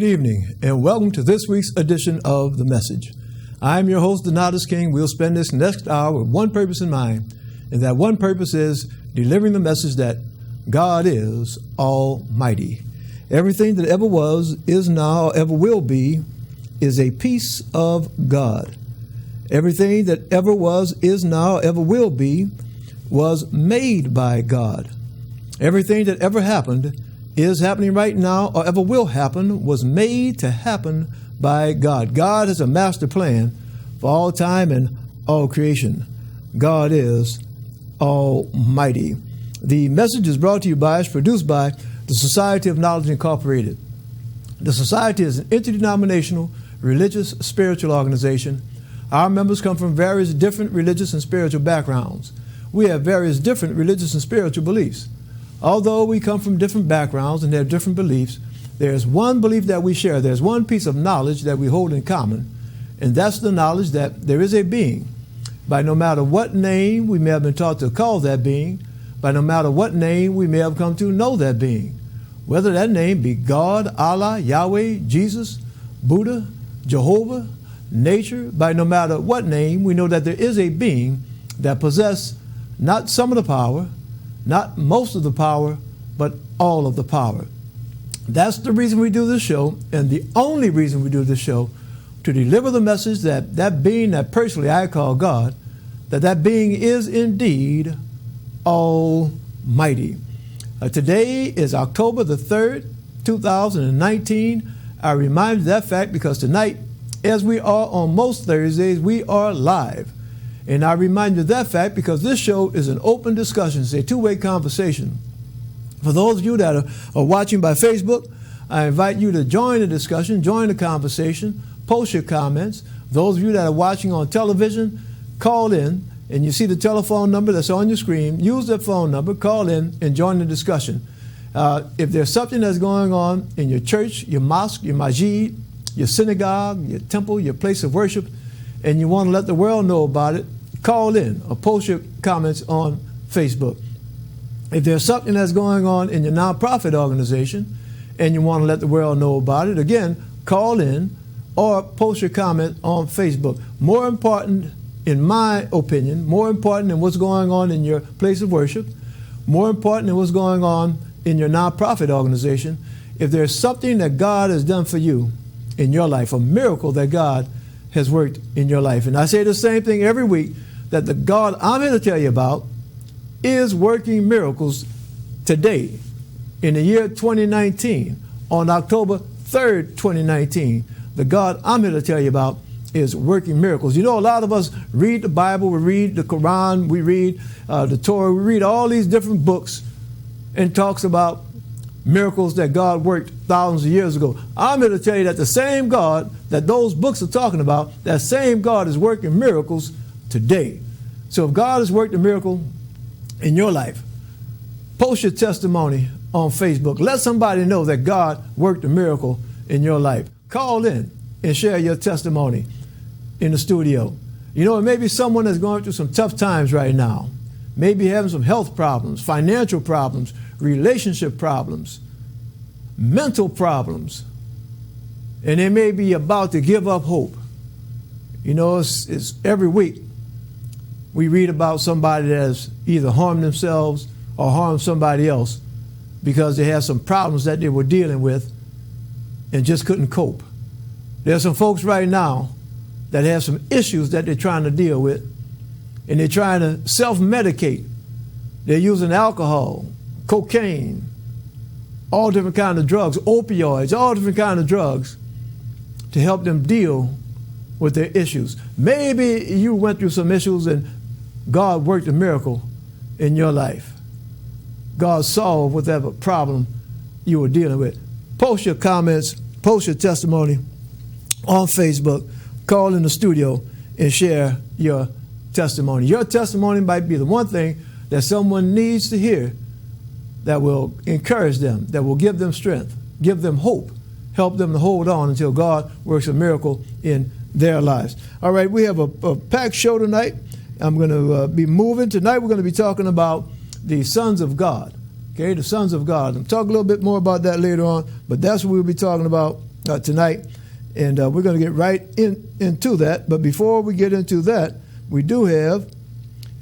Good evening, and welcome to this week's edition of The Message. I'm your host, Donatus King. We'll spend this next hour with one purpose in mind, and that one purpose is delivering the message that God is Almighty. Everything that ever was, is now, ever will be, is a piece of God. Everything that ever was, is now, ever will be, was made by God. Everything that ever happened, is happening right now, or ever will happen, was made to happen by God. God has a master plan for all time and all creation. God is Almighty. The message is brought to you by, is produced by the Society of Knowledge Incorporated. The Society is an interdenominational, religious, spiritual organization. Our members come from various different religious and spiritual backgrounds. We have various different religious and spiritual beliefs. Although we come from different backgrounds and have different beliefs, there's one belief that we share. There's one piece of knowledge that we hold in common, and that's the knowledge that there is a being. By no matter what name we may have been taught to call that being, by no matter what name we may have come to know that being, whether that name be God, Allah, Yahweh, Jesus, Buddha, Jehovah, nature, by no matter what name, we know that there is a being that possesses not some of the power, not most of the power, but all of the power. That's the reason we do this show, and the only reason we do this show, to deliver the message that that being that personally I call God, that being is indeed Almighty. Today is October the 3rd, 2019. I remind you of that fact because tonight, as we are on most Thursdays, we are live. And I remind you of that fact because this show is an open discussion. It's a two-way conversation. For those of you that are watching by Facebook, I invite you to join the discussion, join the conversation, post your comments. Those of you that are watching on television, call in, and you see the telephone number that's on your screen. Use that phone number, call in, and join the discussion. If there's something that's going on in your church, your mosque, your masjid, your synagogue, your temple, your place of worship, and you want to let the world know about it, call in or post your comments on Facebook. If there's something that's going on in your nonprofit organization and you want to let the world know about it, again, call in or post your comment on Facebook. More important, in my opinion, more important than what's going on in your place of worship, more important than what's going on in your nonprofit organization, if there's something that God has done for you in your life, a miracle that God has worked in your life. And I say the same thing every week, that the God I'm here to tell you about is working miracles today in the year 2019, on October 3rd, 2019. The God I'm here to tell you about is working miracles. You know, a lot of us read the Bible, we read the Quran, we read the Torah, we read all these different books and talks about miracles that God worked thousands of years ago. I'm here to tell you that the same God that those books are talking about, that same God is working miracles today. So if God has worked a miracle in your life, post your testimony on Facebook. Let somebody know that God worked a miracle in your life. Call in and share your testimony in the studio. You know, it may be someone that's going through some tough times right now. Maybe having some health problems, financial problems, relationship problems, mental problems, and they may be about to give up hope. You know, it's every week we read about somebody that has either harmed themselves or harmed somebody else because they had some problems that they were dealing with and just couldn't cope. There's some folks right now that have some issues that they're trying to deal with, and they're trying to self-medicate. They're using alcohol, cocaine, all different kinds of drugs, opioids, all different kinds of drugs to help them deal with their issues. Maybe you went through some issues and God worked a miracle in your life. God solved whatever problem you were dealing with. Post your comments, post your testimony on Facebook, call in the studio and share your testimony. Your testimony might be the one thing that someone needs to hear that will encourage them, that will give them strength, give them hope, help them to hold on until God works a miracle in their lives. All right, we have a packed show tonight. I'm going to be moving. Tonight we're going to be talking about the sons of God. Okay, the sons of God. I'll talk a little bit more about that later on, but that's what we'll be talking about tonight, and we're going to get right into that. But before we get into that, we do have,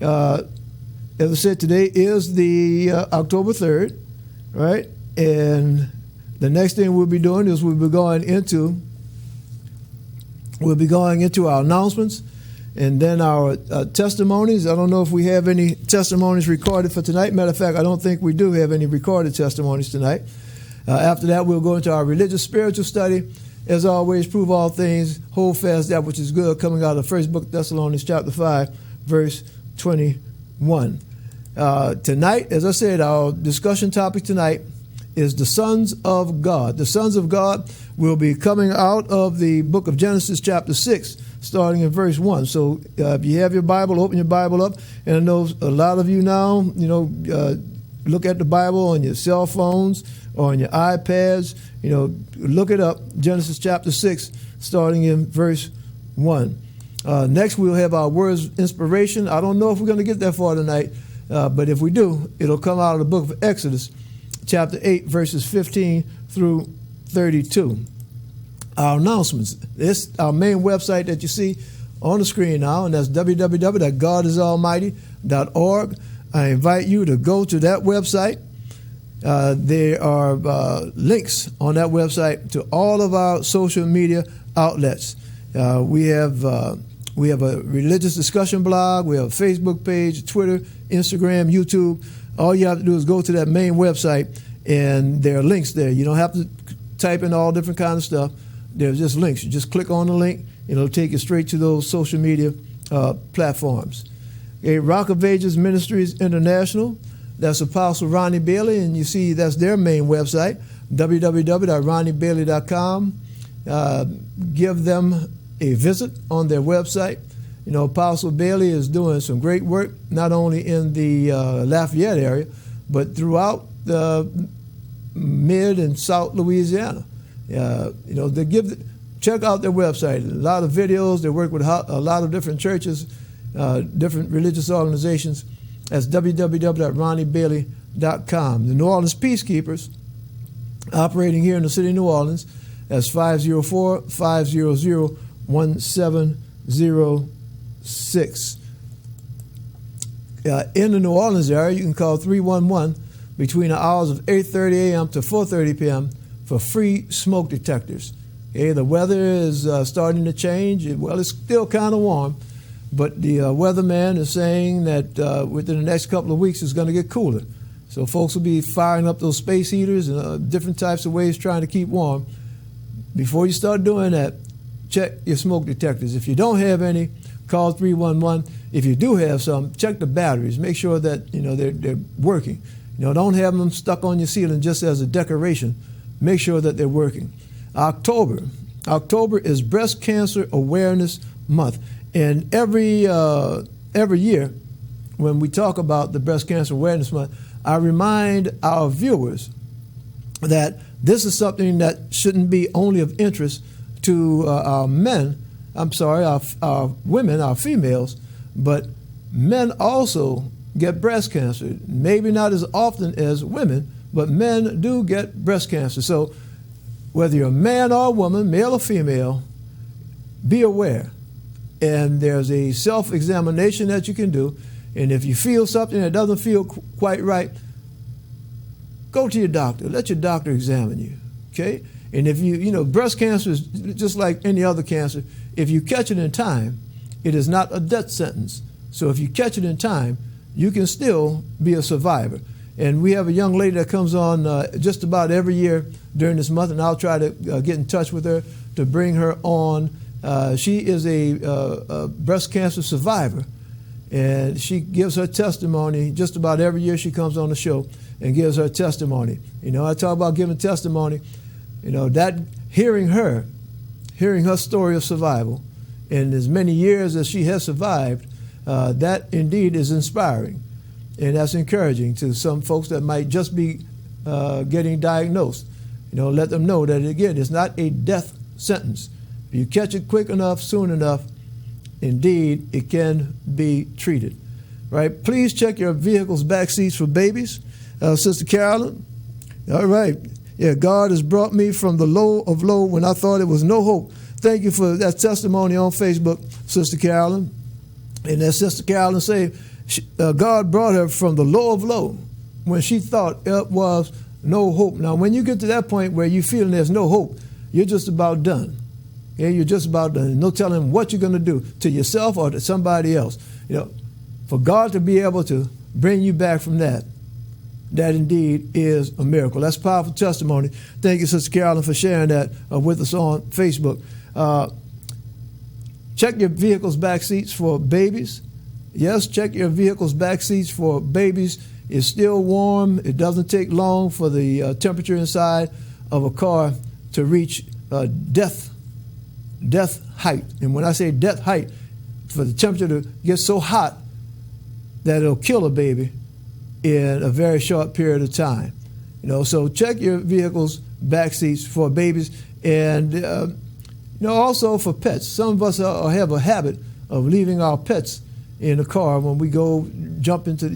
as I said, today is the October 3rd, right? And the next thing we'll be doing is we'll be going into our announcements and then our testimonies. I don't know if we have any testimonies recorded for tonight. Matter of fact, I don't think we do have any recorded testimonies tonight. After that, we'll go into our religious spiritual study. As always, prove all things, hold fast that which is good, coming out of the first book of Thessalonians chapter 5, verse 21. Tonight, as I said, our discussion topic tonight is the sons of God. The sons of God will be coming out of the book of Genesis chapter 6, starting in verse 1. So if you have your Bible, open your Bible up. And I know a lot of you now, look at the Bible on your cell phones or on your iPads. Look it up, Genesis chapter 6, starting in verse 1. Next, we'll have our words of inspiration. I don't know if we're going to get that far tonight, but if we do, it'll come out of the book of Exodus, chapter 8, verses 15 through 32. Our announcements. This our main website that you see on the screen now, and that's www.godisalmighty.org. I invite you to go to that website. There are links on that website to all of our social media outlets. We have a religious discussion blog. We have a Facebook page, Twitter, Instagram, YouTube. All you have to do is go to that main website, and there are links there. You don't have to type in all different kinds of stuff. There's just links. You just click on the link, and it'll take you straight to those social media platforms. Rock of Ages Ministries International. That's Apostle Ronnie Bailey, and you see that's their main website, www.ronniebailey.com. Give them a visit on their website. Apostle Bailey is doing some great work, not only in the Lafayette area, but throughout mid and South Louisiana. Check out their website. A lot of videos. They work with a lot of different churches, different religious organizations. That's www.ronniebailey.com. The New Orleans Peacekeepers, operating here in the city of New Orleans, that's 504-500-1706. In the New Orleans area, you can call 311 between the hours of 8:30 a.m. to 4:30 p.m. for free smoke detectors. Okay, the weather is starting to change. It's still kind of warm, but the weatherman is saying that within the next couple of weeks it's going to get cooler. So folks will be firing up those space heaters and different types of ways trying to keep warm. Before you start doing that, check your smoke detectors. If you don't have any, call 311. If you do have some, check the batteries. Make sure that they're working. Don't have them stuck on your ceiling just as a decoration. Make sure that they're working. October is Breast Cancer Awareness Month, and every year when we talk about the Breast Cancer Awareness Month, I remind our viewers that this is something that shouldn't be only of interest to our women, our females, but men also get breast cancer. Maybe not as often as women, but men do get breast cancer. So whether you're a man or a woman, male or female, be aware. And there's a self-examination that you can do. And if you feel something that doesn't feel quite right, go to your doctor. Let your doctor examine you, okay? And if breast cancer is just like any other cancer. If you catch it in time, it is not a death sentence. So if you catch it in time, you can still be a survivor. And we have a young lady that comes on just about every year during this month, and I'll try to get in touch with her to bring her on. She is a breast cancer survivor, and she gives her testimony just about every year she comes on the show and gives her testimony. I talk about giving testimony, that hearing her story of survival in as many years as she has survived, that indeed is inspiring. And that's encouraging to some folks that might just be getting diagnosed. Let them know that, again, it's not a death sentence. If you catch it quick enough, soon enough, indeed, it can be treated. Right? Please check your vehicle's back seats for babies. Sister Carolyn. All right. Yeah, God has brought me from the low of low when I thought it was no hope. Thank you for that testimony on Facebook, Sister Carolyn. And as Sister Carolyn said, God brought her from the low of low when she thought it was no hope. Now, when you get to that point where you feel there's no hope, you're just about done. Yeah, you're just about done. No telling what you're going to do to yourself or to somebody else. For God to be able to bring you back from that indeed is a miracle. That's powerful testimony. Thank you, Sister Carolyn, for sharing that with us on Facebook. Check your vehicle's back seats for babies. Yes, check your vehicle's back seats for babies. It's still warm. It doesn't take long for the temperature inside of a car to reach death height. And when I say death height, for the temperature to get so hot that it'll kill a baby in a very short period of time. So check your vehicle's back seats for babies, and also for pets. Some of us have a habit of leaving our pets in the car when we go jump into,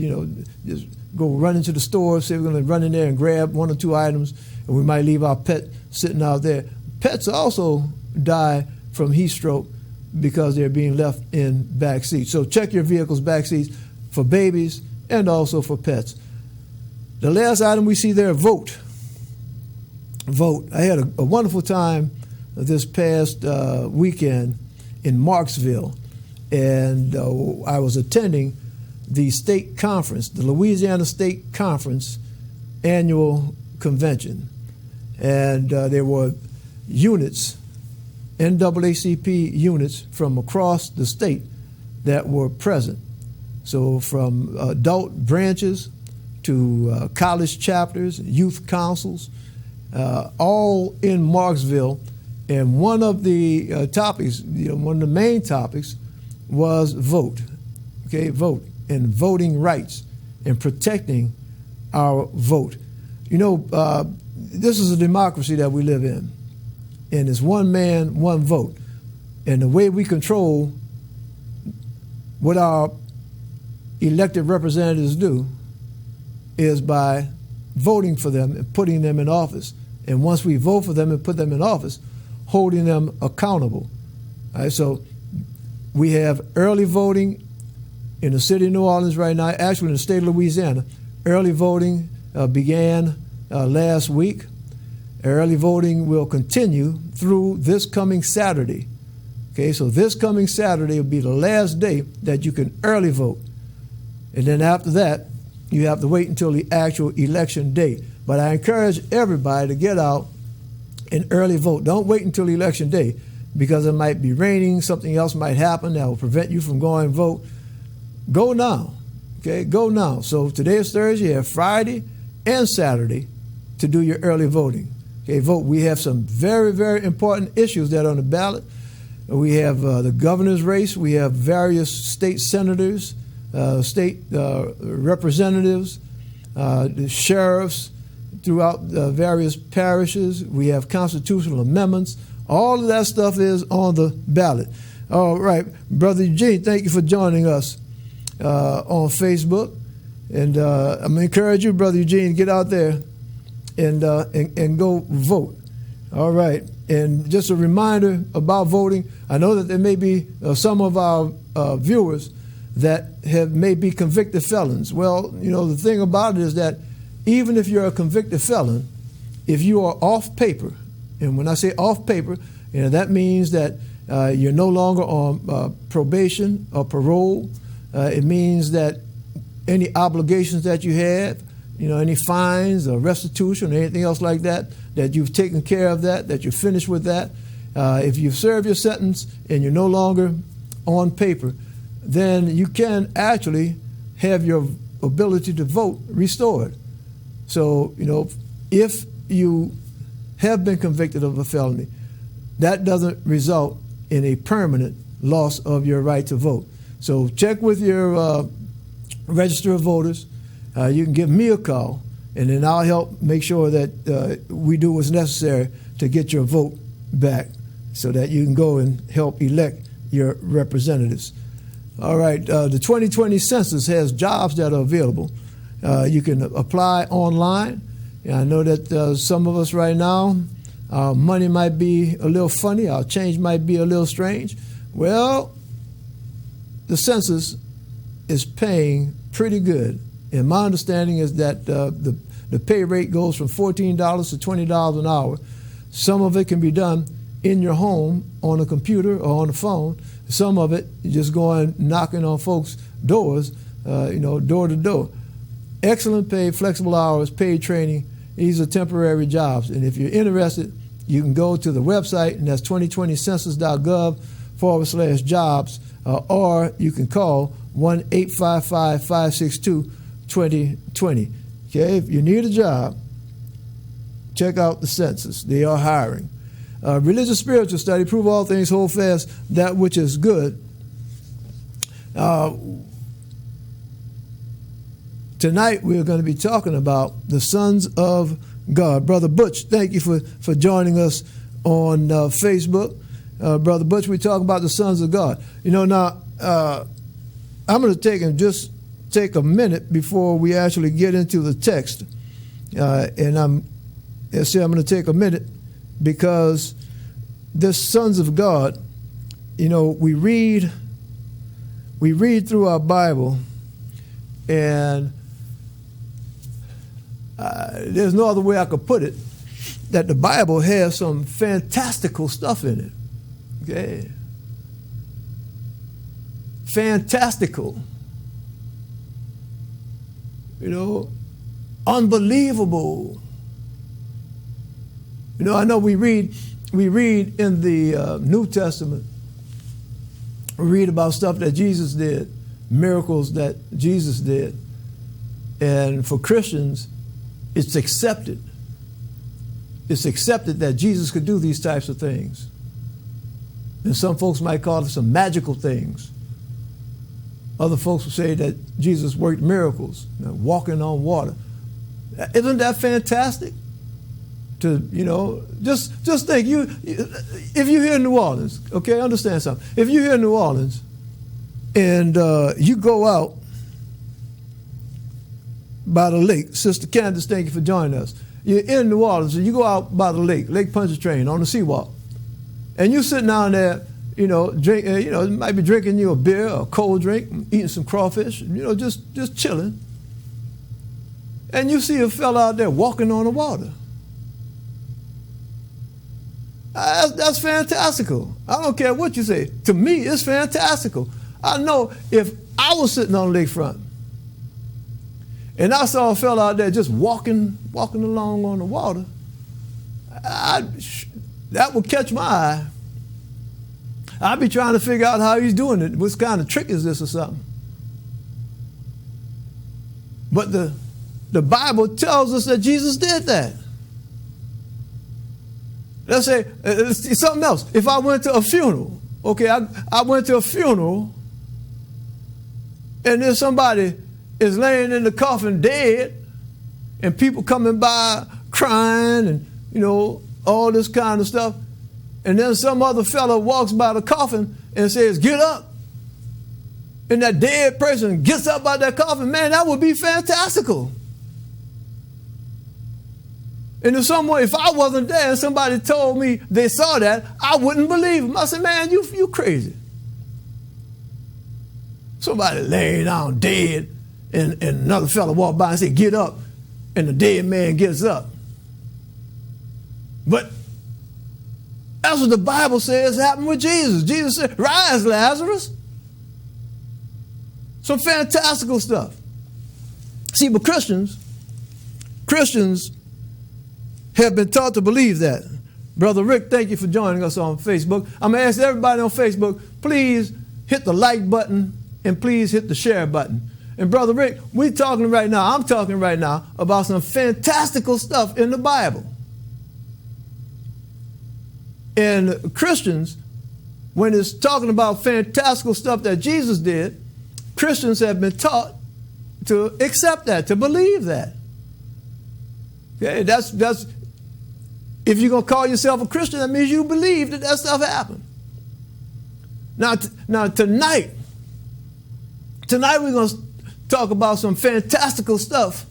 just go run into the store, say we're going to run in there and grab one or two items, and we might leave our pet sitting out there. Pets also die from heat stroke because they're being left in back seats. So check your vehicle's back seats for babies and also for pets. The last item we see there, vote. Vote. I had a wonderful time this past weekend in Marksville, and I was attending the state conference, the Louisiana State Conference annual convention. And there were units, NAACP units from across the state that were present. So from adult branches to college chapters, youth councils, all in Marksville. And one of the topics, one of the main topics was vote. Okay, vote and voting rights and protecting our vote. This is a democracy that we live in. And it's one man, one vote. And the way we control what our elected representatives do is by voting for them and putting them in office. And once we vote for them and put them in office, holding them accountable. All right, so we have early voting in the city of New Orleans right now, actually in the state of Louisiana. Early voting began last week. Early voting will continue through this coming Saturday. Okay, so this coming Saturday will be the last day that you can early vote. And then after that, you have to wait until the actual election day. But I encourage everybody to get out and early vote. Don't wait until election day because it might be raining, something else might happen that will prevent you from going and vote. Go now. Okay, go now. So today is Thursday. You have Friday and Saturday to do your early voting. Okay, vote. We have some very, very important issues that are on the ballot. We have the governor's race. We have various state senators, state representatives, the sheriffs throughout various parishes. We have constitutional amendments. All of that stuff is on the ballot. All right, Brother Eugene, thank you for joining us on Facebook. And I'm going to encourage you, Brother Eugene, to get out there and go vote. All right. And just a reminder about voting. I know that there may be some of our viewers that may be convicted felons. Well, the thing about it is that even if you're a convicted felon, if you are off paper, and when I say off paper, that means that you're no longer on probation or parole. It means that any obligations that you have, any fines or restitution or anything else like that, that you've taken care of that you're finished with that. If you've served your sentence and you're no longer on paper, then you can actually have your ability to vote restored. So, if you have been convicted of a felony, that doesn't result in a permanent loss of your right to vote. So check with your register of voters. You can give me a call, and then I'll help make sure that we do what's necessary to get your vote back so that you can go and help elect your representatives. All right, the 2020 census has jobs that are available. You can apply online, I know that some of us right now, our money might be a little funny, our change might be a little strange. Well, the census is paying pretty good. And my understanding is that the pay rate goes from $14 to $20 an hour. Some of it can be done in your home on a computer or on the phone. Some of it, you just going knocking on folks' doors, door to door. Excellent pay, flexible hours, paid training. These are temporary jobs. And if you're interested, you can go to the website, and that's 2020census.gov/jobs, or you can call 1-855-562-2020. Okay, if you need a job, check out the census. They are hiring. Religious spiritual study, prove all things, hold fast that which is good. Tonight we're going to be talking about the sons of God. Brother Butch, thank you for joining us on Facebook. Brother Butch, we're talking about the sons of God. Now I'm going to take a minute before we actually get into the text. And I'm going to take a minute because this sons of God, we read through our Bible, and there's no other way I could put it, that the Bible has some fantastical stuff in it. Okay? Fantastical. Unbelievable. I know we read in the New Testament, we read about stuff that Jesus did, miracles that Jesus did. And for Christians, it's accepted. It's accepted that Jesus could do these types of things. And some folks might call it some magical things. Other folks will say that Jesus worked miracles, walking on water. Isn't that fantastic? To, just think, if you're here in New Orleans, okay, understand something. If you're here in New Orleans and you go out by the lake, Sister Candace, thank you for joining us. You're in New Orleans and you go out by the lake, Lake Pontchartrain, on the seawalk, and you sit down there, drink, might be drinking you a beer or a cold drink, eating some crawfish, just chilling, and you see a fella out there walking on the water. That's fantastical. I don't care what you say. To me, it's fantastical. I know if I was sitting on the lakefront and I saw a fella out there just walking along on the water, that would catch my eye. I'd be trying to figure out how he's doing it. What kind of trick is this or something? But the Bible tells us that Jesus did that. Let's say something else. If I went to a funeral, okay, I went to a funeral, and then somebody is laying in the coffin dead, and people coming by crying and, all this kind of stuff. And then some other fellow walks by the coffin and says, "Get up." And that dead person gets up out of that coffin. Man, that would be fantastical. And if I wasn't there and somebody told me they saw that, I wouldn't believe them. I said, "Man, you crazy." Somebody laying down dead, and another fellow walked by and said, "Get up," and the dead man gets up. But that's what the Bible says happened with Jesus. Jesus said, "Rise, Lazarus." Some fantastical stuff. See, but Christians have been taught to believe that. Brother Rick, thank you for joining us on Facebook. I'm going to ask everybody on Facebook, please hit the like button and please hit the share button. And Brother Rick, I'm talking right now about some fantastical stuff in the Bible. And Christians, when it's talking about fantastical stuff that Jesus did, Christians have been taught to accept that, to believe that. Okay, that's if you're going to call yourself a Christian, that means you believe that stuff happened. Now tonight we're going to talk about some fantastical stuff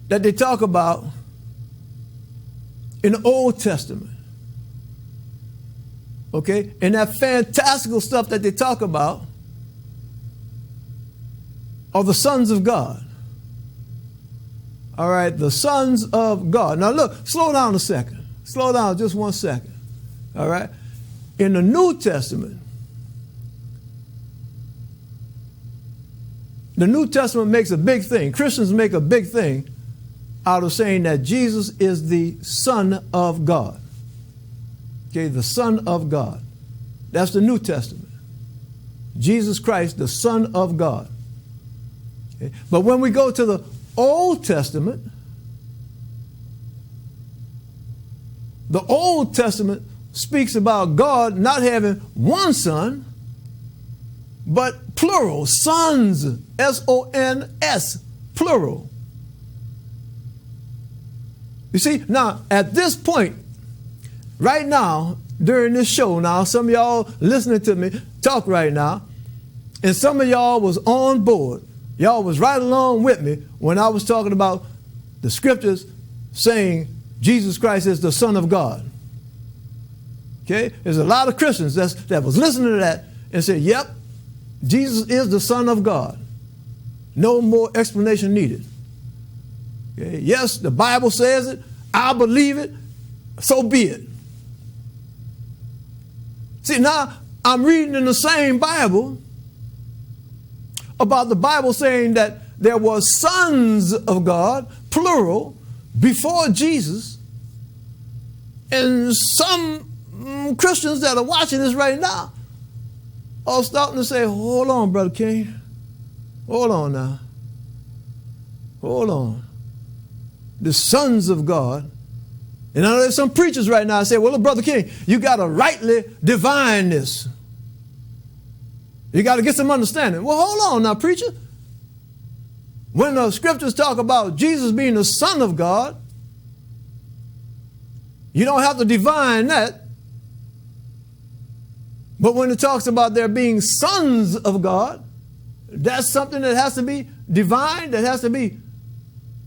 that they talk about in the Old Testament. Okay? And that fantastical stuff that they talk about are the sons of God. All right, the sons of God. Now look, slow down a second. Slow down just 1 second. All right? In the New Testament, the New Testament makes a big thing. Christians make a big thing out of saying that Jesus is the Son of God. Okay, the Son of God. That's the New Testament. Jesus Christ, the Son of God. Okay? But when we go to the Old Testament speaks about God not having one son, but plural, sons, S-O-N-S, plural. You see, now, at this point, right now, during this show now, some of y'all listening to me talk right now, and some of y'all was on board. Y'all was right along with me when I was talking about the scriptures saying Jesus Christ is the Son of God. Okay? There's a lot of Christians that was listening to that and said, yep, Jesus is the Son of God. No more explanation needed. Okay? Yes, the Bible says it. I believe it. So be it. See, now I'm reading in the same Bible about the Bible saying that there were sons of God, plural, before Jesus. And some Christians that are watching this right now are starting to say, hold on, Brother King. Hold on now. Hold on. The sons of God. And I know there's some preachers right now that say, well, look, Brother King, you got to rightly divine this. You got to get some understanding. Well, hold on now, preacher. When the scriptures talk about Jesus being the Son of God, you don't have to divine that. But when it talks about there being sons of God, that's something that has to be divined, that has to be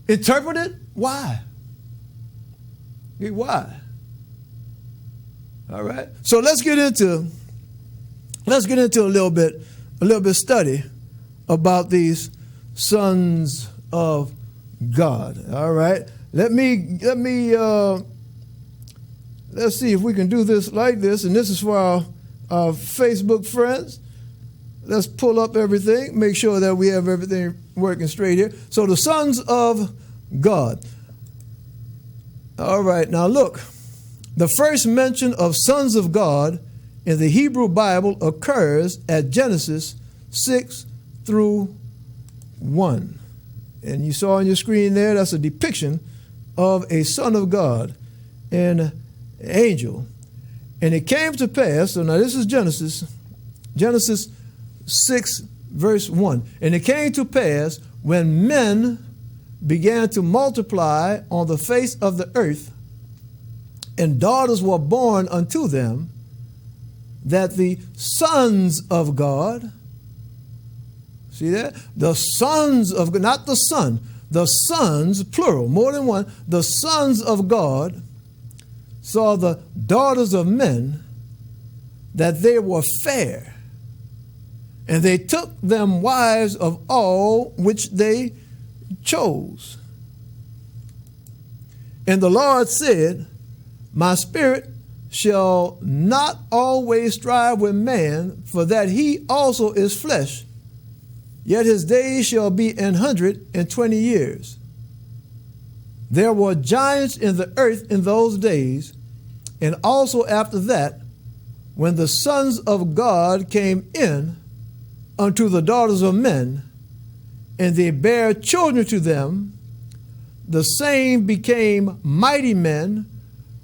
interpreted. Why? Why? All right. So let's get into a little bit study about these sons of God. All right. Let's see if we can do this like this. And this is for our Facebook friends. Let's pull up everything, make sure that we have everything working straight here. So the sons of God. All right. Now look, the first mention of sons of God in the Hebrew Bible occurs at Genesis 6 through 1. And you saw on your screen there, that's a depiction of a son of God, an angel. And it came to pass, so now this is Genesis 6 verse 1. And it came to pass when men began to multiply on the face of the earth, and daughters were born unto them, that the sons of God, see that? The sons of God, not the son, the sons, plural, more than one, the sons of God saw the daughters of men, that they were fair, and they took them wives of all which they chose. And the Lord said, my spirit shall not always strive with man, for that he also is flesh, yet his days shall be 120 years. There were giants in the earth in those days, and also after that, when the sons of God came in unto the daughters of men, and they bare children to them, the same became mighty men,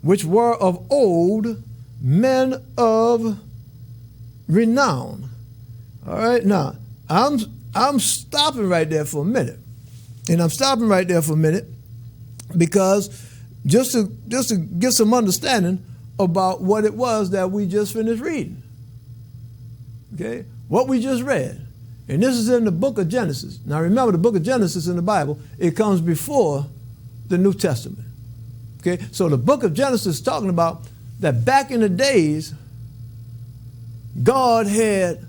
which were of old, men of renown. All right, now, I'm stopping right there for a minute. And I'm stopping right there for a minute because just to get some understanding about what it was that we just finished reading. Okay? What we just read. And this is in the book of Genesis. Now remember, the book of Genesis in the Bible, it comes before the New Testament. Okay, so the book of Genesis is talking about that back in the days, God had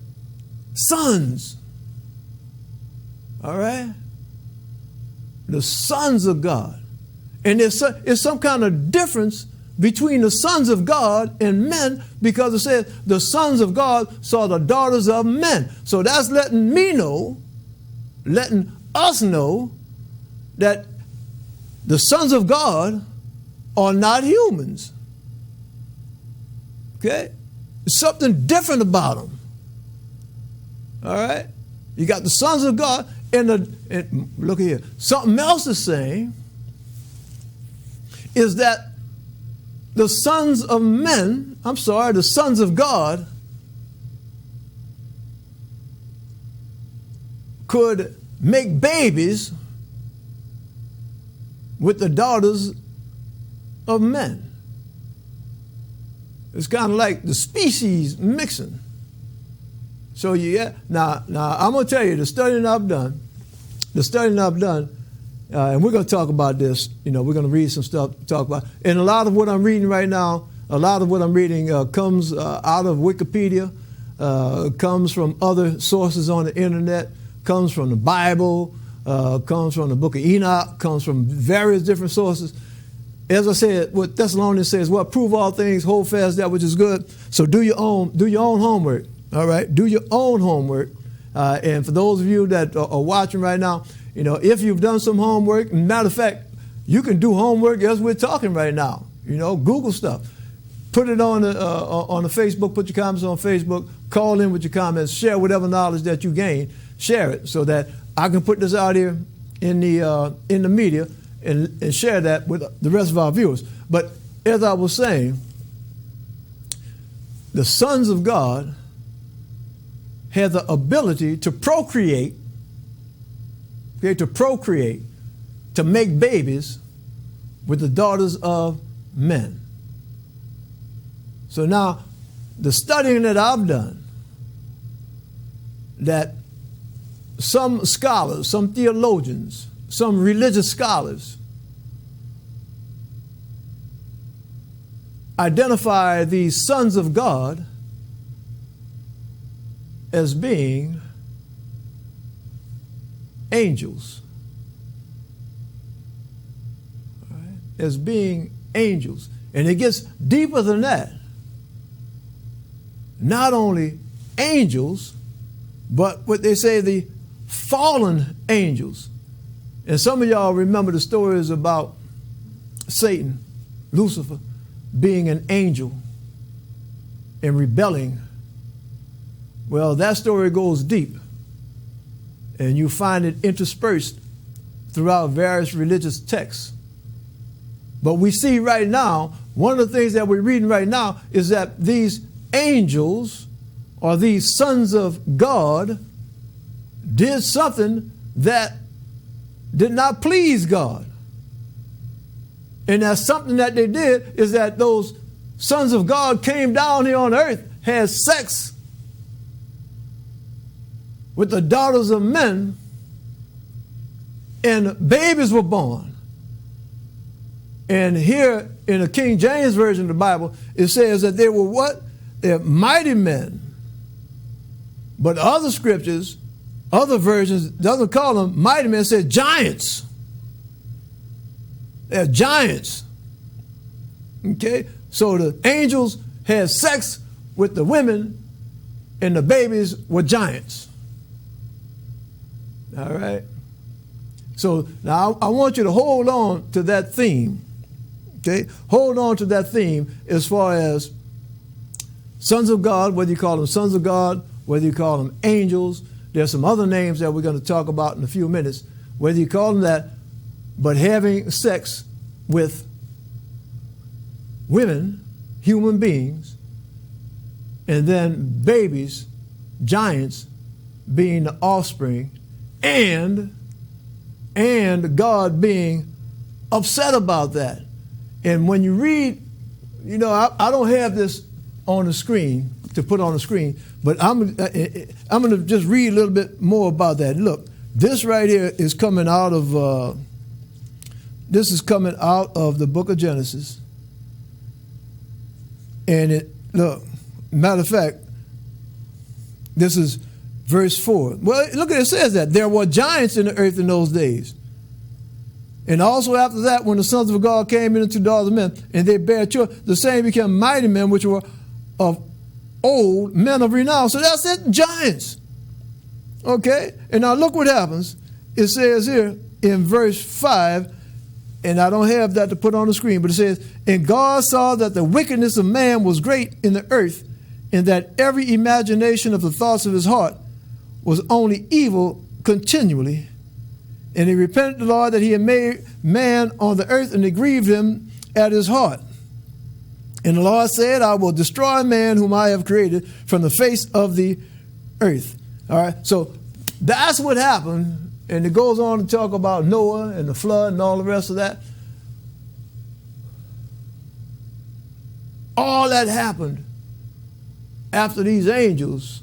sons. All right? The sons of God. And there's some kind of difference between the sons of God and men, because it says the sons of God saw the daughters of men. So that's letting us know that the sons of God are not humans. Okay? There's something different about them. All right? You got the sons of God, and look here. Something else is saying is that the sons of men, the sons of God could make babies with the daughters of men. It's kind of like the species mixing. So now I'm going to tell you the studying I've done, and we're going to talk about this. We're going to read some stuff to talk about. And a lot of what I'm reading right now, comes out of Wikipedia, comes from other sources on the internet, comes from the Bible, comes from the book of Enoch, comes from various different sources. As I said, what Thessalonians says, prove all things, hold fast that which is good. So do your own homework. All right, do your own homework. And for those of you that are watching right now, if you've done some homework, matter of fact, you can do homework as we're talking right now. Google stuff. Put it on the Facebook, put your comments on Facebook, call in with your comments, share whatever knowledge that you gain, share it so that I can put this out here in the media and share that with the rest of our viewers. But as I was saying, the sons of God have the ability to procreate, to make babies with the daughters of men. So now, the studying that I've done, that some scholars, some theologians, some religious scholars identify these sons of God as being angels. All right? As being angels. And it gets deeper than that. Not only angels, but what they say, the fallen angels. And some of y'all remember the stories about Satan, Lucifer, being an angel and rebelling. Well, that story goes deep, and you find it interspersed throughout various religious texts. But we see right now, one of the things that we're reading right now is that these angels, or these sons of God, did something that did not please God. And that something that they did is that those sons of God came down here on earth, had sex with the daughters of men, and babies were born. And here in the King James Version of the Bible, it says that they were what? They're mighty men. But other scriptures, other versions, doesn't call them mighty men, it says giants. They're giants. Okay? So the angels had sex with the women, and the babies were giants. All right? So now I want you to hold on to that theme. Okay? Hold on to that theme as far as sons of God, whether you call them sons of God, whether you call them angels. There's some other names that we're going to talk about in a few minutes. Whether you call them that, but having sex with women, human beings, and then babies, giants, being the offspring, and God being upset about that. And when you read, I don't have this on the screen to put on the screen, but I'm going to just read a little bit more about that. Look, this right here is coming out of This is coming out of the book of Genesis. And look, matter of fact, this is verse 4. Well, look at it, says that there were giants in the earth in those days. And also after that, when the sons of God came into the daughters of men, and they bare children, the same became mighty men, which were of old, men of renown. So that's it, giants. Okay? And now look what happens. It says here in verse 5, and I don't have that to put on the screen, but it says, and God saw that the wickedness of man was great in the earth, and that every imagination of the thoughts of his heart was only evil continually. And he repented the Lord that he had made man on the earth, and it grieved him at his heart. And the Lord said, I will destroy man whom I have created from the face of the earth. All right, so that's what happened. And it goes on to talk about Noah and the flood and all the rest of that. All that happened after these angels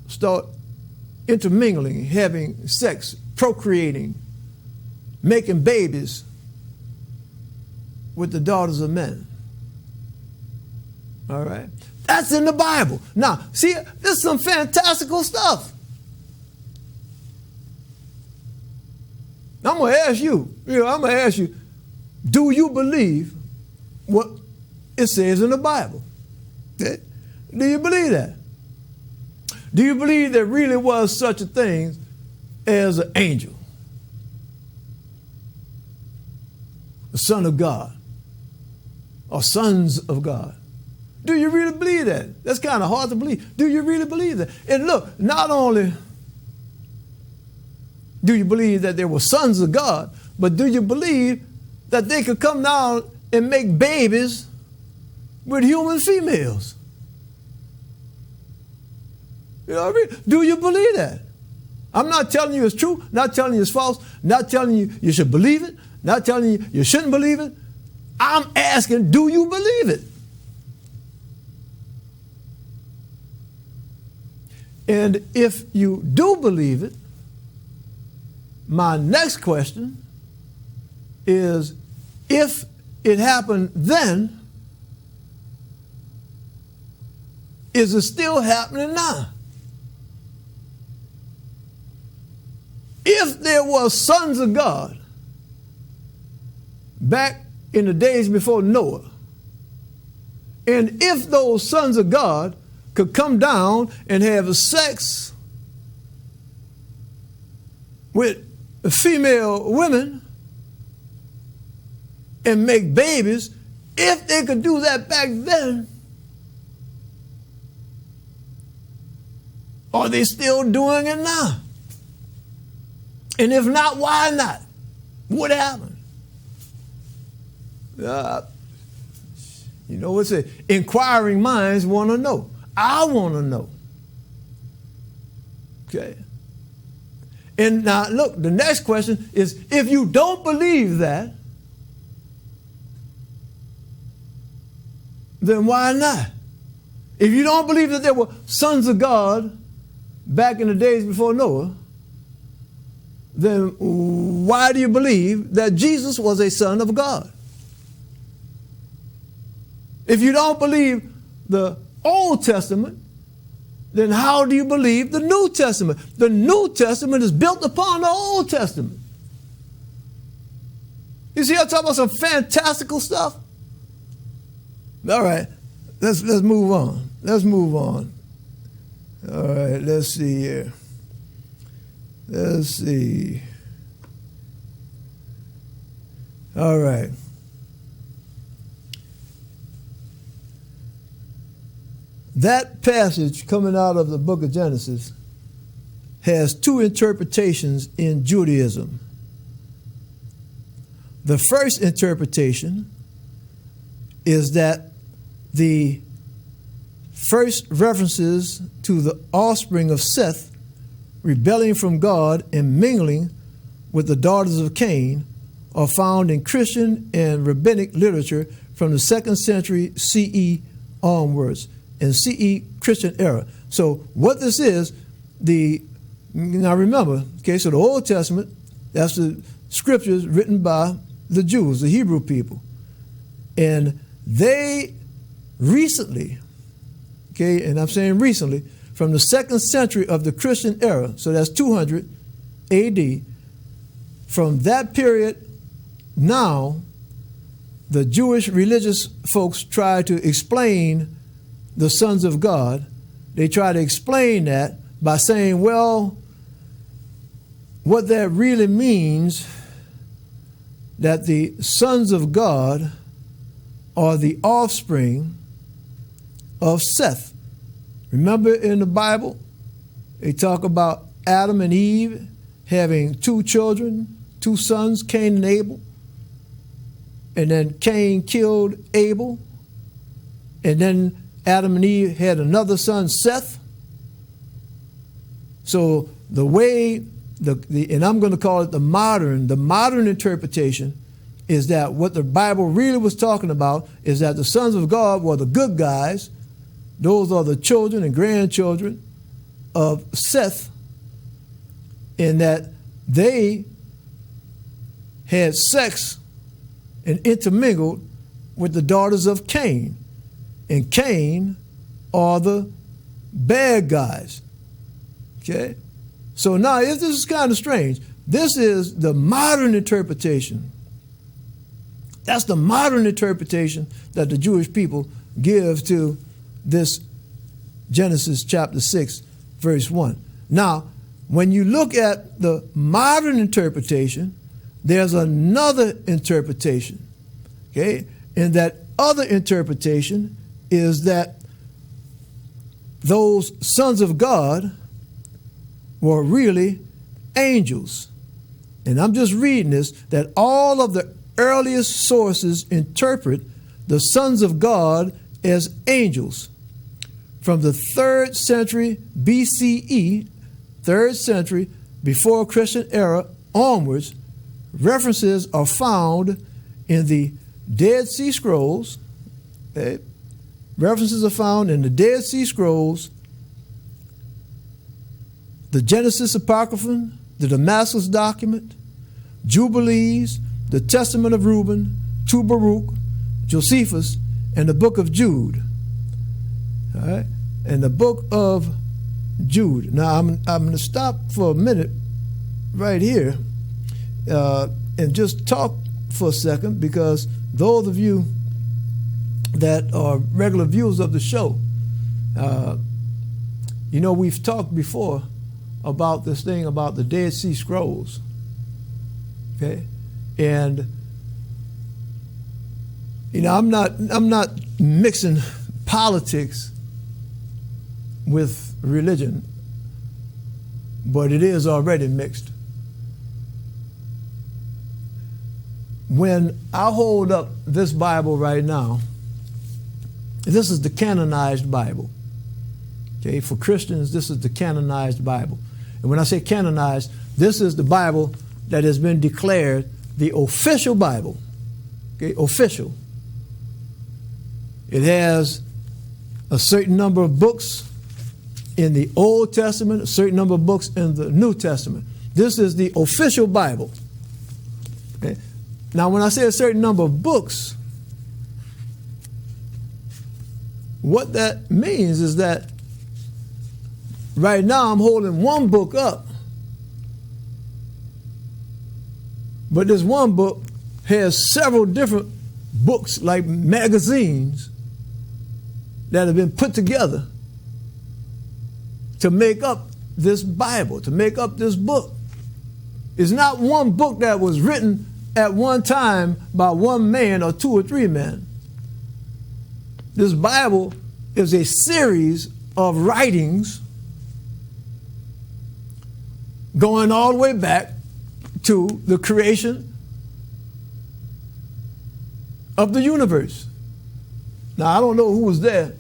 start intermingling, having sex, procreating, making babies with the daughters of men. All right? That's in the Bible. Now, see, this is some fantastical stuff. I'm going to ask you, do you believe what it says in the Bible? Okay? Do you believe that? Do you believe there really was such a thing as an angel? The Son of God. Or sons of God. Do you really believe that? That's kind of hard to believe. Do you really believe that? And look, not only do you believe that there were sons of God, but do you believe that they could come down and make babies with human females? You know what I mean? Do you believe that? I'm not telling you it's true, not telling you it's false, not telling you you should believe it, not telling you you shouldn't believe it. I'm asking, do you believe it? And if you do believe it, my next question is, if it happened then, is it still happening now? If there were sons of God back in the days before Noah, and if those sons of God could come down and have sex with female women and make babies, if they could do that back then, are they still doing it now? And if not, why not? What happened? You know what's it? Inquiring minds want to know. I want to know. Okay. And now, look, the next question is, if you don't believe that, then why not? If you don't believe that there were sons of God back in the days before Noah, then why do you believe that Jesus was a son of God? If you don't believe the Old Testament, then how do you believe the New Testament? The New Testament is built upon the Old Testament. You see, I'm talking about some fantastical stuff. All right, let's move on. Let's move on. All right, let's see here. Let's see. All right. That passage coming out of the book of Genesis has two interpretations in Judaism. The first interpretation is that the first references to the offspring of Seth rebelling from God and mingling with the daughters of Cain are found in Christian and rabbinic literature from the 2nd century CE onwards, in CE Christian era. So what this is, now remember, okay, so the Old Testament, that's the scriptures written by the Jews, the Hebrew people. And they recently, okay, and I'm saying recently, from the 2nd century of the Christian era, so that's 200 AD, from that period now, the Jewish religious folks try to explain the sons of God. They try to explain that by saying, well, what that really means, that the sons of God are the offspring of Seth. Remember in the Bible, they talk about Adam and Eve having 2 children, 2 sons, Cain and Abel. And then Cain killed Abel. And then Adam and Eve had another son, Seth. So the way, and I'm going to call it the modern interpretation is that what the Bible really was talking about is that the sons of God were the good guys. Those are the children and grandchildren of Seth, and that they had sex and intermingled with the daughters of Cain. And Cain are the bad guys. Okay? So now, this is kind of strange. This is the modern interpretation. That's the modern interpretation that the Jewish people give to this Genesis chapter 6, verse 1. Now, when you look at the modern interpretation, there's another interpretation. Okay? And that other interpretation is that those sons of God were really angels. And I'm just reading this, that all of the earliest sources interpret the sons of God as angels. From the 3rd century BCE, 3rd century before Christian era onwards, references are found in the Dead Sea Scrolls. Okay? References are found in the Dead Sea Scrolls, the Genesis Apocryphon, the Damascus document, Jubilees, the Testament of Reuben, 2 Baruch, Josephus, and the book of Jude. All right? And the book of Jude. Now, I'm going to stop for a minute right here and just talk for a second, because those of you that are regular viewers of the show, you know, we've talked before about this thing about the Dead Sea Scrolls. Okay? And you know, I'm not mixing politics with religion, but it is already mixed. When I hold up this Bible right now, this is the canonized Bible. Okay, for Christians, this is the canonized Bible. And when I say canonized, this is the Bible that has been declared the official Bible. Okay, official. It has a certain number of books in the Old Testament, a certain number of books in the New Testament. This is the official Bible. Okay? Now, when I say a certain number of books, what that means is that right now I'm holding one book up, but this one book has several different books, like magazines, that have been put together to make up this Bible, to make up this book. It's not one book that was written at one time by one man or 2 or 3 men. This Bible is a series of writings going all the way back to the creation of the universe. Now, I don't know who was there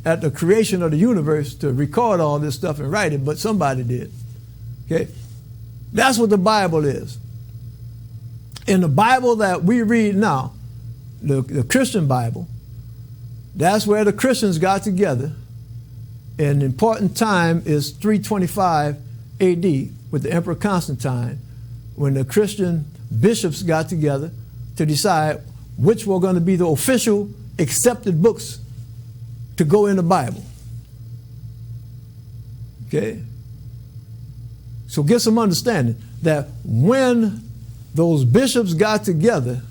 at the creation of the universe to record all this stuff and write it, but somebody did. Okay? That's what the Bible is. In the Bible that we read now, the Christian Bible, that's where the Christians got together. An important time is 325 AD with the Emperor Constantine, when the Christian bishops got together to decide which were going to be the official accepted books to go in the Bible. Okay? So get some understanding that when those bishops got together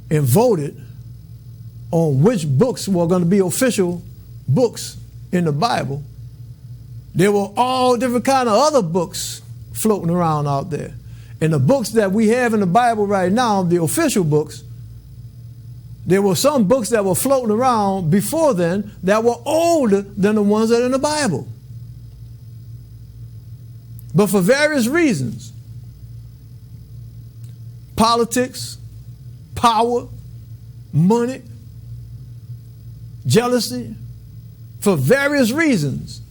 and voted on which books were going to be official books in the Bible, there were all different kind of other books floating around out there. And the books that we have in the Bible right now, the official books, there were some books that were floating around before then that were older than the ones that are in the Bible. But for various reasons, politics, power, money, jealousy, for various reasons,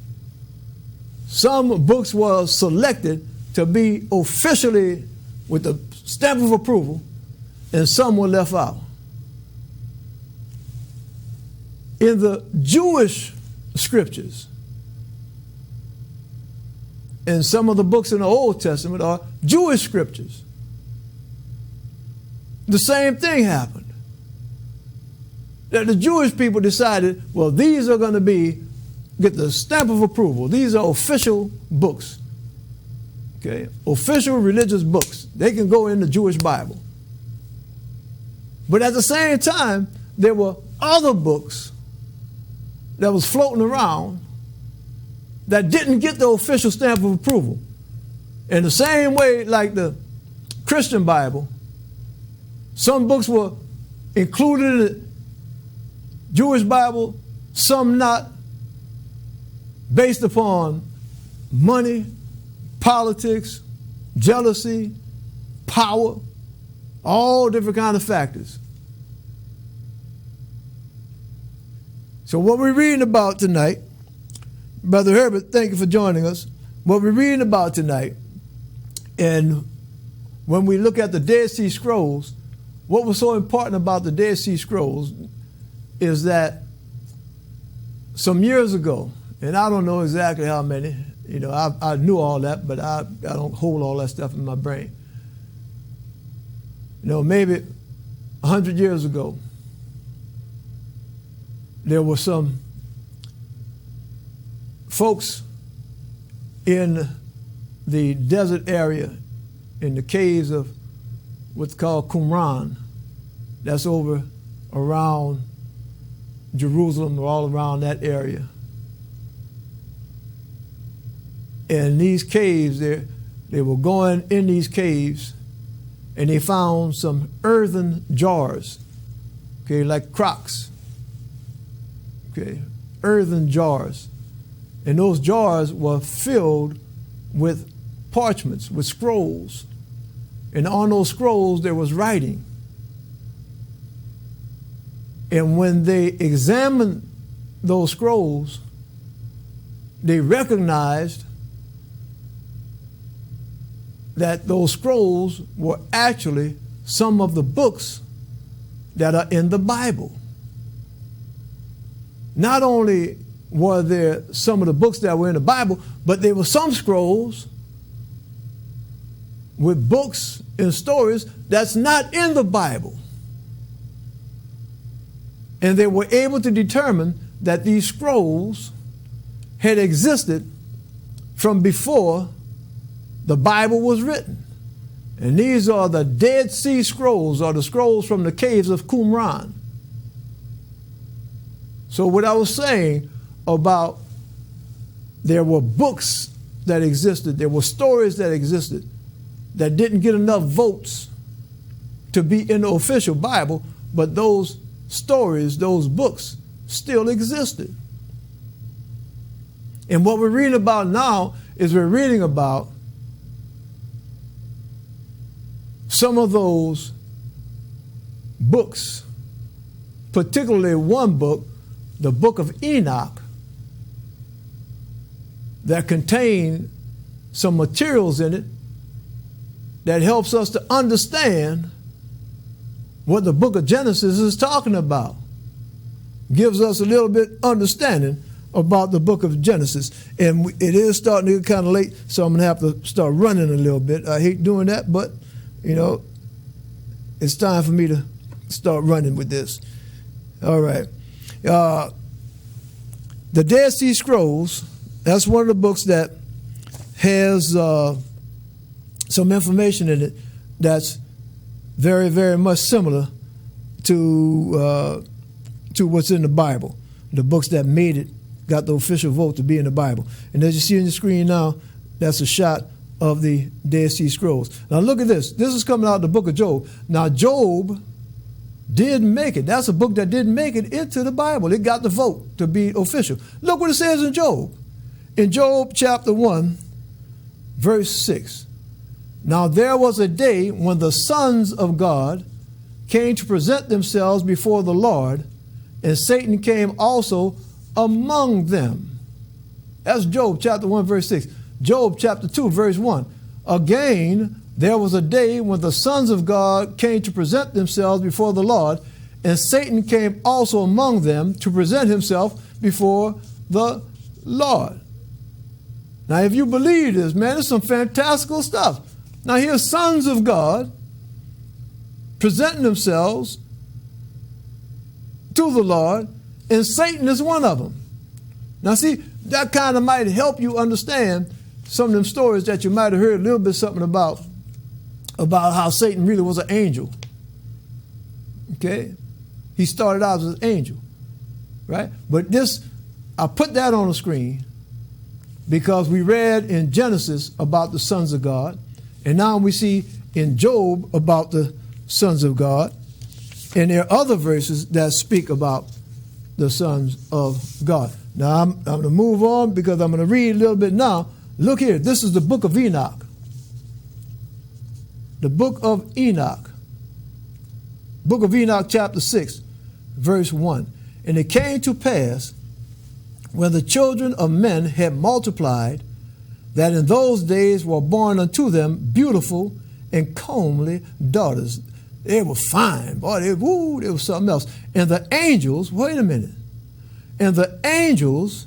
some books were selected to be officially with the stamp of approval, and some were left out. In the Jewish scriptures, and some of the books in the Old Testament are Jewish scriptures, the same thing happened. That the Jewish people decided, well, these are going to get the stamp of approval. These are official books. Okay? Official religious books. They can go in the Jewish Bible. But at the same time, there were other books that was floating around that didn't get the official stamp of approval. In the same way like the Christian Bible, some books were included in the Jewish Bible, some not, based upon money, politics, jealousy, power, all different kind of factors. So what we're reading about tonight, Brother Herbert, thank you for joining us. What we're reading about tonight, and when we look at the Dead Sea Scrolls, what was so important about the Dead Sea Scrolls is that some years ago, and I don't know exactly how many, I knew all that, but I don't hold all that stuff in my brain. Maybe 100 years ago, there were some folks in the desert area, in the caves of what's called Qumran, that's over around Jerusalem or all around that area. And these caves, they were going in these caves, and they found some earthen jars, okay, like crocks, okay, earthen jars. And those jars were filled with parchments, with scrolls. And on those scrolls, there was writing. And when they examined those scrolls, they recognized that those scrolls were actually some of the books that are in the Bible. Not only were there some of the books that were in the Bible, but there were some scrolls with books and stories that's not in the Bible. And they were able to determine that these scrolls had existed from before the Bible was written. And these are the Dead Sea Scrolls, or the scrolls from the caves of Qumran. So what I was saying about there were books that existed, there were stories that existed that didn't get enough votes to be in the official Bible, but those stories, those books still existed. And what we're reading about now is we're reading about some of those books, particularly one book, the book of Enoch, that contain some materials in it that helps us to understand what the book of Genesis is talking about. Gives us a little bit understanding about the book of Genesis. And it is starting to get kind of late, so I'm going to have to start running a little bit. I hate doing that, but you know, it's time for me to start running with this. All right. The Dead Sea Scrolls, that's one of the books that has some information in it that's very, very much similar to what's in the Bible. The books that made it, got the official vote to be in the Bible. And as you see on the screen now, that's a shot of the Dead Sea Scrolls. Now look at this. This is coming out of the book of Job. Now Job did make it. That's a book that didn't make it into the Bible. It got the vote to be official. Look what it says in Job. In Job chapter 1, verse 6. Now there was a day when the sons of God came to present themselves before the Lord, and Satan came also among them. That's Job chapter 1, verse 6. Job chapter 2, verse 1. Again, there was a day when the sons of God came to present themselves before the Lord, and Satan came also among them to present himself before the Lord. Now, if you believe this, man, it's some fantastical stuff. Now, here's sons of God presenting themselves to the Lord, and Satan is one of them. Now, see, that kind of might help you understand some of them stories that you might have heard a little bit something about how Satan really was an angel. Okay? He started out as an angel, right? But this, I put that on the screen because we read in Genesis about the sons of God, and now we see in Job about the sons of God, and there are other verses that speak about the sons of God. Now, I'm going to move on because I'm going to read a little bit now. Look here. This is the book of Enoch. The book of Enoch. Book of Enoch, chapter 6, verse 1. And it came to pass, when the children of men had multiplied, that in those days were born unto them beautiful and comely daughters. They were fine. Boy, they were something else. And the angels, wait a minute. And the angels,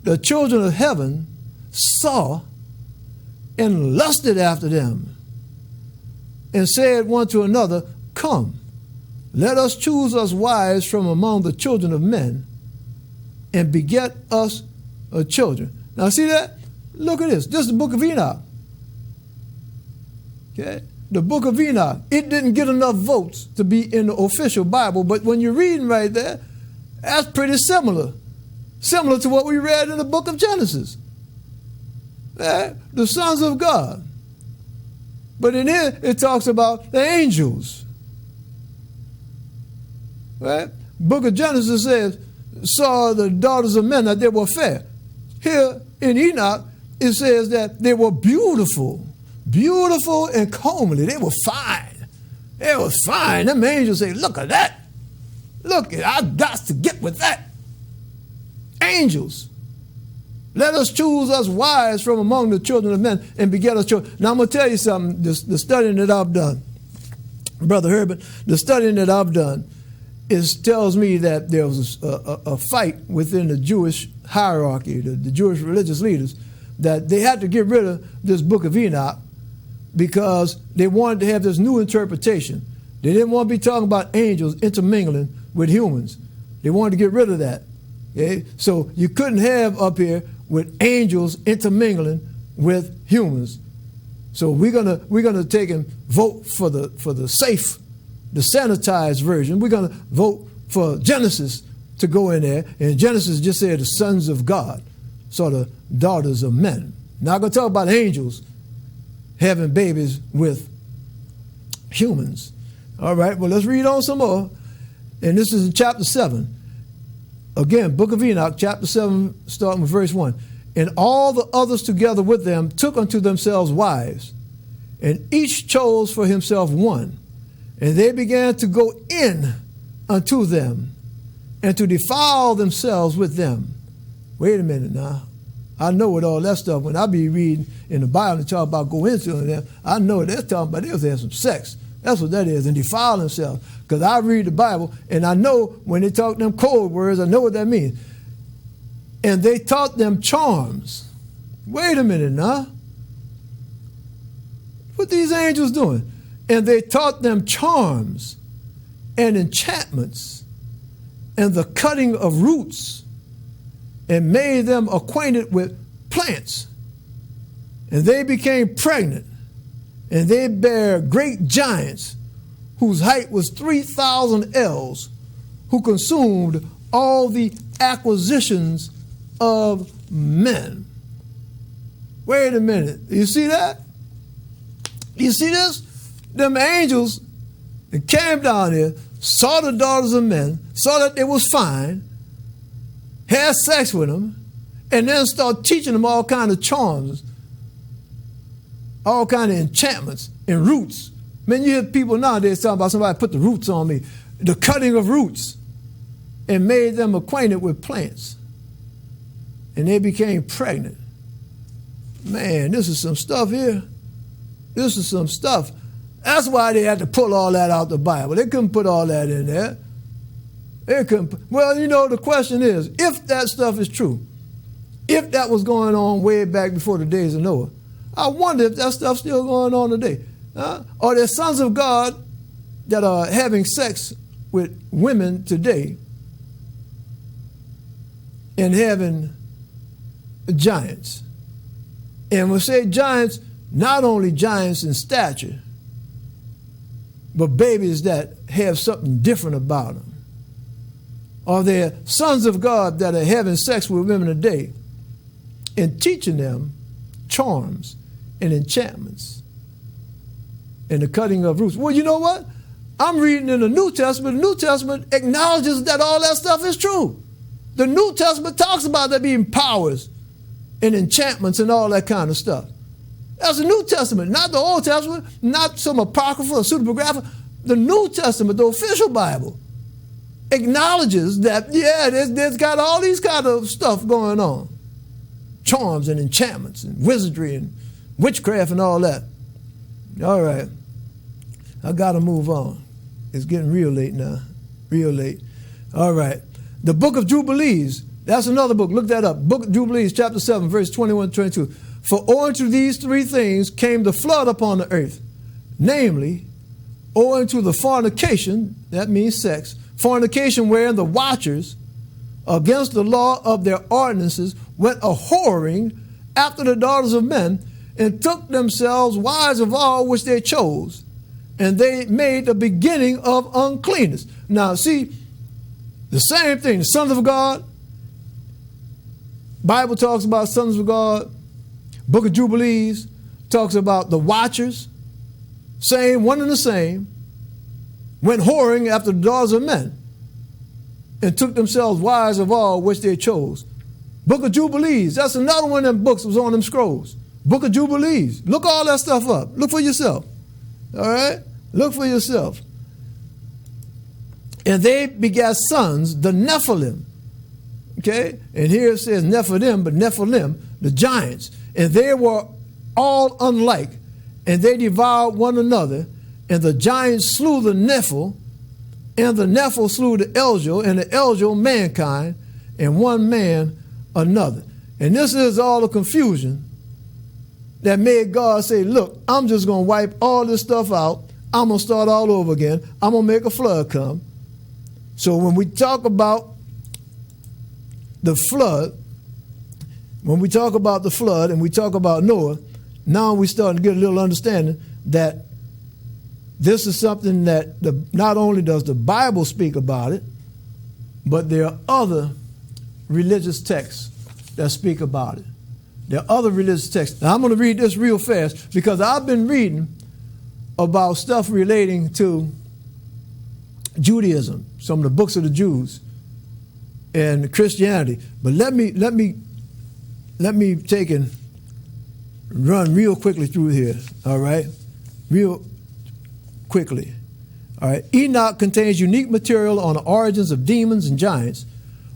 the children of heaven, saw and lusted after them, and said one to another, Come, let us choose us wives from among the children of men, and beget us children. Now see that? Look at this. This is the book of Enoch. Okay? The book of Enoch. It didn't get enough votes to be in the official Bible, but when you're reading right there, that's pretty similar. Similar to what we read in the book of Genesis. The sons of God. But in here, it talks about the angels. Right? Book of Genesis says, saw the daughters of men that they were fair. Here in Enoch, it says that they were beautiful. Beautiful and comely. They were fine. They were fine. Them angels say, look at that. Look, I got to get with that. Angels. Let us choose us wives from among the children of men and beget us children. Now I'm going to tell you something, the studying that I've done, Brother Herbert, the studying that I've done tells me that there was a fight within the Jewish hierarchy, the Jewish religious leaders, that they had to get rid of this book of Enoch because they wanted to have this new interpretation. They didn't want to be talking about angels intermingling with humans. They wanted to get rid of that. Okay? So you couldn't have up here with angels intermingling with humans. So we're gonna take and vote for the safe, the sanitized version. We're gonna vote for Genesis to go in there, and Genesis just said the sons of God, sort of daughters of men. Not gonna talk about angels having babies with humans. All right, well, let's read on some more. And this is in chapter 7. Again, book of Enoch, chapter 7, starting with verse 1. And all the others together with them took unto themselves wives, and each chose for himself one. And they began to go in unto them, and to defile themselves with them. Wait a minute now. I know what all that stuff, when I be reading in the Bible and talk about go into them, I know what they're talking about. They was having some sex. That's what that is, and defile themselves. Because I read the Bible, and I know when they talk them code words, I know what that means. And they taught them charms. Wait a minute now. What these angels doing? And they taught them charms and enchantments and the cutting of roots, and made them acquainted with plants. And they became pregnant, and they bare great giants, whose height was 3,000 ells, who consumed all the acquisitions of men. Wait a minute. You see that? You see this? Them angels that came down here, saw the daughters of men, saw that they was fine, had sex with them, and then start teaching them all kind of charms, all kind of enchantments and roots. Man, you hear people nowadays talking about somebody put the roots on me, the cutting of roots, and made them acquainted with plants. And they became pregnant. Man, this is some stuff here. This is some stuff. That's why they had to pull all that out the Bible. They couldn't put all that in there. They couldn't. Well, you know, the question is, if that stuff is true, if that was going on way back before the days of Noah, I wonder if that stuff's still going on today. Are there sons of God that are having sex with women today and having giants? And we say giants, not only giants in stature, but babies that have something different about them. Are there sons of God that are having sex with women today and teaching them charms and enchantments and the cutting of roots? Well, you know what? I'm reading in the New Testament. The New Testament acknowledges that all that stuff is true. The New Testament talks about there being powers and enchantments and all that kind of stuff. That's the New Testament, not the Old Testament, not some apocryphal or pseudepigrapha. The New Testament, the official Bible, acknowledges that, yeah, there's got all these kind of stuff going on. Charms and enchantments and wizardry and witchcraft and all that. All right. I got to move on. It's getting real late now. Real late. All right. The Book of Jubilees. That's another book. Look that up. Book of Jubilees, chapter 7, verse 21 to 22. For owing to these three things came the flood upon the earth. Namely, owing to the fornication, that means sex, fornication wherein the watchers against the law of their ordinances went a-whoring after the daughters of men, and took themselves wives of all which they chose, and they made the beginning of uncleanness. Now, see, the same thing, the sons of God, Bible talks about sons of God, Book of Jubilees talks about the watchers, same, one and the same, went whoring after the daughters of men, and took themselves wives of all which they chose. Book of Jubilees, that's another one of them books that was on them scrolls. Book of Jubilees. Look all that stuff up. Look for yourself. All right? Look for yourself. And they begat sons, the Nephilim. Okay? And here it says Nephilim, but Nephilim, the giants. And they were all unlike, and they devoured one another. And the giants slew the Nephil, and the Nephil slew the Eljo, and the Eljo mankind, and one man another. And this is all the confusion that made God say, look, I'm just going to wipe all this stuff out. I'm going to start all over again. I'm going to make a flood come. So when we talk about the flood, when we talk about the flood and we talk about Noah, now we're starting to get a little understanding that this is something that not only does the Bible speak about it, but there are other religious texts that speak about it. There are other religious texts. Now I'm going to read this real fast because I've been reading about stuff relating to Judaism, some of the books of the Jews and Christianity. But let me take and run real quickly through here, all right? Real quickly. All right. Enoch contains unique material on the origins of demons and giants,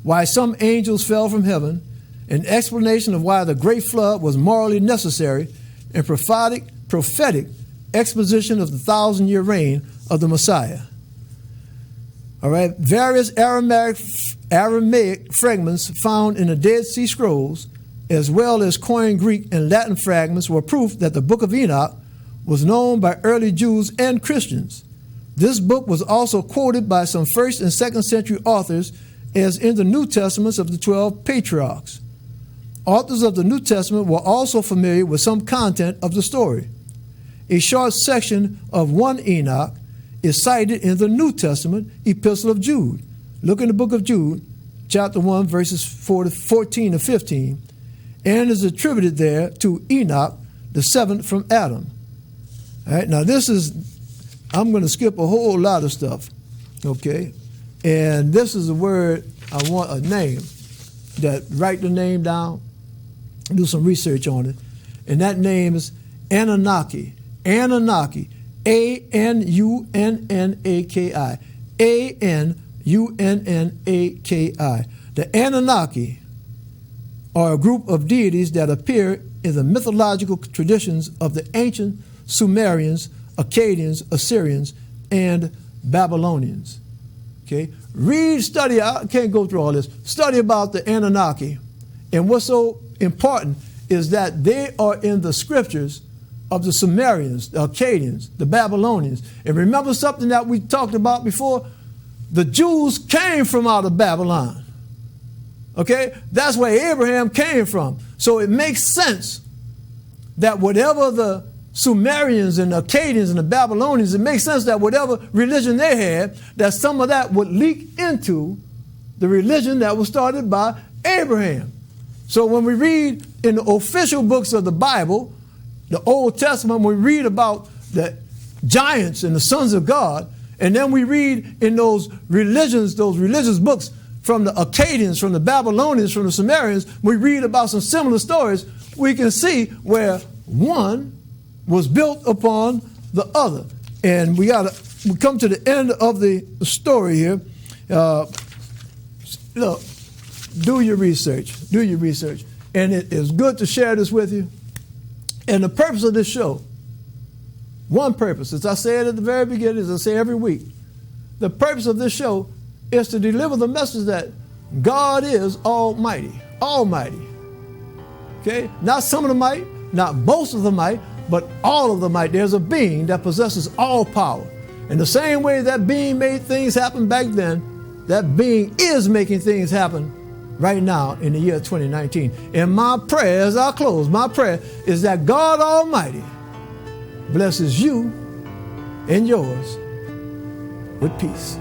why some angels fell from heaven, an explanation of why the great flood was morally necessary, and prophetic exposition of the 1,000-year reign of the Messiah. All right. Various Aramaic fragments found in the Dead Sea Scrolls, as well as Koine Greek and Latin fragments, were proof that the Book of Enoch was known by early Jews and Christians. This book was also quoted by some 1st and 2nd century authors as in the New Testaments of the 12 patriarchs. Authors of the New Testament were also familiar with some content of the story. A short section of 1 Enoch is cited in the New Testament Epistle of Jude. Look in the book of Jude, chapter 1, verses 14 to 15, and is attributed there to Enoch, the seventh from Adam. All right, now I'm going to skip a whole lot of stuff, okay? And this is a word, I want a name, write the name down, do some research on it, and that name is Anunnaki. Anunnaki, A-N-U-N-N-A-K-I, A-N-U-N-N-A-K-I. The Anunnaki are a group of deities that appear in the mythological traditions of the ancient Sumerians, Akkadians, Assyrians, and Babylonians. Okay, study, I can't go through all this, study about the Anunnaki. And what's so important is that they are in the scriptures of the Sumerians, the Akkadians, the Babylonians. And remember something that we talked about before? The Jews came from out of Babylon. Okay? That's where Abraham came from. So it makes sense that whatever the Sumerians and the Akkadians and the Babylonians, it makes sense that whatever religion they had, that some of that would leak into the religion that was started by Abraham. So when we read in the official books of the Bible, the Old Testament, we read about the giants and the sons of God, and then we read in those religious books from the Akkadians, from the Babylonians, from the Sumerians, we read about some similar stories. We can see where one was built upon the other. And we come to the end of the story here. Look, do your research. And it is good to share this with you. And the purpose of this show, one purpose, as I said at the very beginning, as I say every week, the purpose of this show is to deliver the message that God is almighty. Almighty. Okay? Not some of the might, not most of the might, but all of the might. There's a being that possesses all power. In the same way that being made things happen back then, that being is making things happen right now in the year 2019. And my prayer, as I close, my prayer is that God Almighty blesses you and yours with peace.